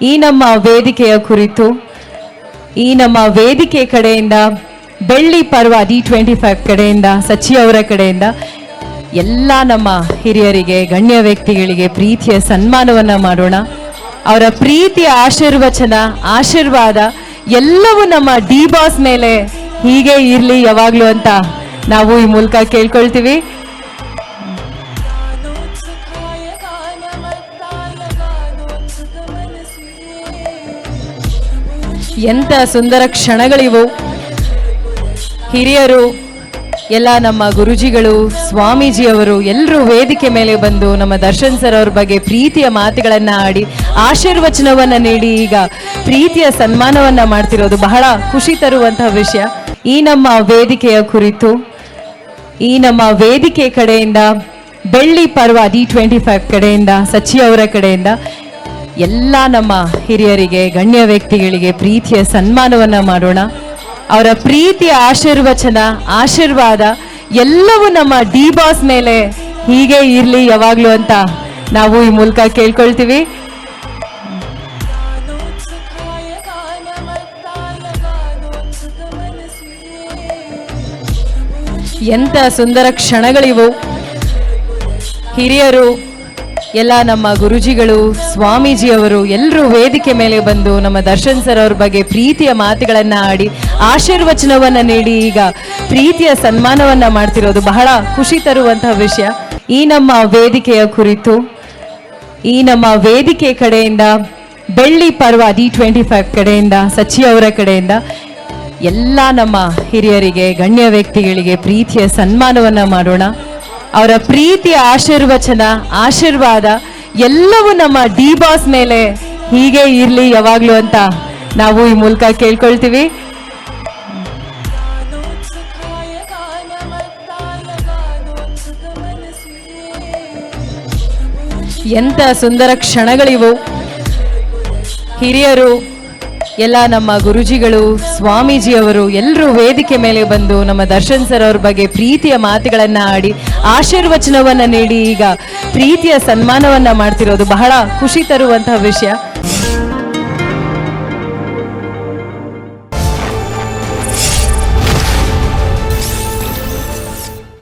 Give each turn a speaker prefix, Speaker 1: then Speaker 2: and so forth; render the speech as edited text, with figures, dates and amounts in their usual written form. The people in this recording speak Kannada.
Speaker 1: ಈ ನಮ್ಮ ವೇದಿಕೆಯ ಕುರಿತು ಈ ನಮ್ಮ ವೇದಿಕೆ ಕಡೆಯಿಂದ ಬೆಳ್ಳಿ ಪರ್ವ D25 ಕಡೆಯಿಂದ ಸಚಿ ಅವರ ಕಡೆಯಿಂದ ಎಲ್ಲ ನಮ್ಮ ಹಿರಿಯರಿಗೆ ಗಣ್ಯ ವ್ಯಕ್ತಿಗಳಿಗೆ ಪ್ರೀತಿಯ ಸನ್ಮಾನವನ್ನ ಮಾಡೋಣ. ಅವರ ಪ್ರೀತಿಯ ಆಶೀರ್ವಚನ ಆಶೀರ್ವಾದ ಎಲ್ಲವೂ ನಮ್ಮ ಡಿ ಬಾಸ್ ಮೇಲೆ ಹೀಗೆ ಇರಲಿ ಯಾವಾಗಲೂ ಅಂತ ನಾವು ಈ ಮೂಲಕ ಕೇಳ್ಕೊಳ್ತೀವಿ. ಎಂಥ ಸುಂದರ ಕ್ಷಣಗಳಿವು. ಹಿರಿಯರು ಎಲ್ಲ ನಮ್ಮ ಗುರುಜಿಗಳು ಸ್ವಾಮೀಜಿಯವರು ಎಲ್ಲರೂ ವೇದಿಕೆ ಮೇಲೆ ಬಂದು ನಮ್ಮ ದರ್ಶನ್ ಸರ್ ಅವ್ರ ಬಗ್ಗೆ ಪ್ರೀತಿಯ ಮಾತುಗಳನ್ನು ಆಡಿ ಆಶೀರ್ವಚನವನ್ನು ನೀಡಿ ಈಗ ಪ್ರೀತಿಯ ಸನ್ಮಾನವನ್ನ ಮಾಡ್ತಿರೋದು ಬಹಳ ಖುಷಿ ತರುವಂತಹ ವಿಷಯ. ಈ ನಮ್ಮ ವೇದಿಕೆಯ ಕುರಿತು ಈ ನಮ್ಮ ವೇದಿಕೆ ಕಡೆಯಿಂದ ಬೆಳ್ಳಿ ಪರ್ವ D25 ಕಡೆಯಿಂದ ಸಚಿ ಅವರ ಕಡೆಯಿಂದ ಎಲ್ಲ ನಮ್ಮ ಹಿರಿಯರಿಗೆ ಗಣ್ಯ ವ್ಯಕ್ತಿಗಳಿಗೆ ಪ್ರೀತಿಯ ಸನ್ಮಾನವನ್ನ ಮಾಡೋಣ. ಅವರ ಪ್ರೀತಿಯ ಆಶೀರ್ವಚನ ಆಶೀರ್ವಾದ ಎಲ್ಲವೂ ನಮ್ಮ ಡಿ ಬಾಸ್ ಮೇಲೆ ಹೀಗೆ ಇರಲಿ ಯಾವಾಗಲೂ ಅಂತ ನಾವು ಈ ಮೂಲಕ ಕೇಳ್ಕೊಳ್ತೀವಿ. ಎಂಥ ಸುಂದರ ಕ್ಷಣಗಳಿವು. ಹಿರಿಯರು ಎಲ್ಲ ನಮ್ಮ ಗುರುಜಿಗಳು ಸ್ವಾಮೀಜಿಯವರು ಎಲ್ಲರೂ ವೇದಿಕೆ ಮೇಲೆ ಬಂದು ನಮ್ಮ ದರ್ಶನ್ ಸರ್ ಅವ್ರ ಬಗ್ಗೆ ಪ್ರೀತಿಯ ಮಾತುಗಳನ್ನ ಆಡಿ ಆಶೀರ್ವಚನವನ್ನ ನೀಡಿ ಈಗ ಪ್ರೀತಿಯ ಸನ್ಮಾನವನ್ನ ಮಾಡ್ತಿರೋದು ಬಹಳ ಖುಷಿ ತರುವಂತಹ ವಿಷಯ. ಈ ನಮ್ಮ ವೇದಿಕೆಯ ಕುರಿತು ಈ ನಮ್ಮ ವೇದಿಕೆ ಕಡೆಯಿಂದ ಬೆಳ್ಳಿ ಪರ್ವ D25 ಕಡೆಯಿಂದ ಸಚಿ ಅವರ ಕಡೆಯಿಂದ ಎಲ್ಲ ನಮ್ಮ ಹಿರಿಯರಿಗೆ ಗಣ್ಯ ವ್ಯಕ್ತಿಗಳಿಗೆ ಪ್ರೀತಿಯ ಸನ್ಮಾನವನ್ನ ಮಾಡೋಣ. ಅವರ ಪ್ರೀತಿಯ ಆಶೀರ್ವಚನ ಆಶೀರ್ವಾದ ಎಲ್ಲವೂ ನಮ್ಮ ಡಿ ಬಾಸ್ ಮೇಲೆ ಹೀಗೆ ಇರಲಿ ಯಾವಾಗಲೂ ಅಂತ ನಾವು ಈ ಮೂಲಕ ಕೇಳ್ಕೊಳ್ತೀವಿ. ಎಂಥ ಸುಂದರ ಕ್ಷಣಗಳಿವು. ಹಿರಿಯರು ಎಲ್ಲ ನಮ್ಮ ಗುರುಜಿಗಳು ಸ್ವಾಮೀಜಿಯವರು ಎಲ್ಲರೂ ವೇದಿಕೆ ಮೇಲೆ ಬಂದು ನಮ್ಮ ದರ್ಶನ್ ಸರ್ ಅವ್ರ ಬಗ್ಗೆ ಪ್ರೀತಿಯ ಮಾತುಗಳನ್ನ ಆಡಿ ಆಶೀರ್ವಚನವನ್ನ ನೀಡಿ ಈಗ ಪ್ರೀತಿಯ ಸನ್ಮಾನವನ್ನ ಮಾಡ್ತಿರೋದು ಬಹಳ ಖುಷಿ ತರುವಂತಹ ವಿಷಯ.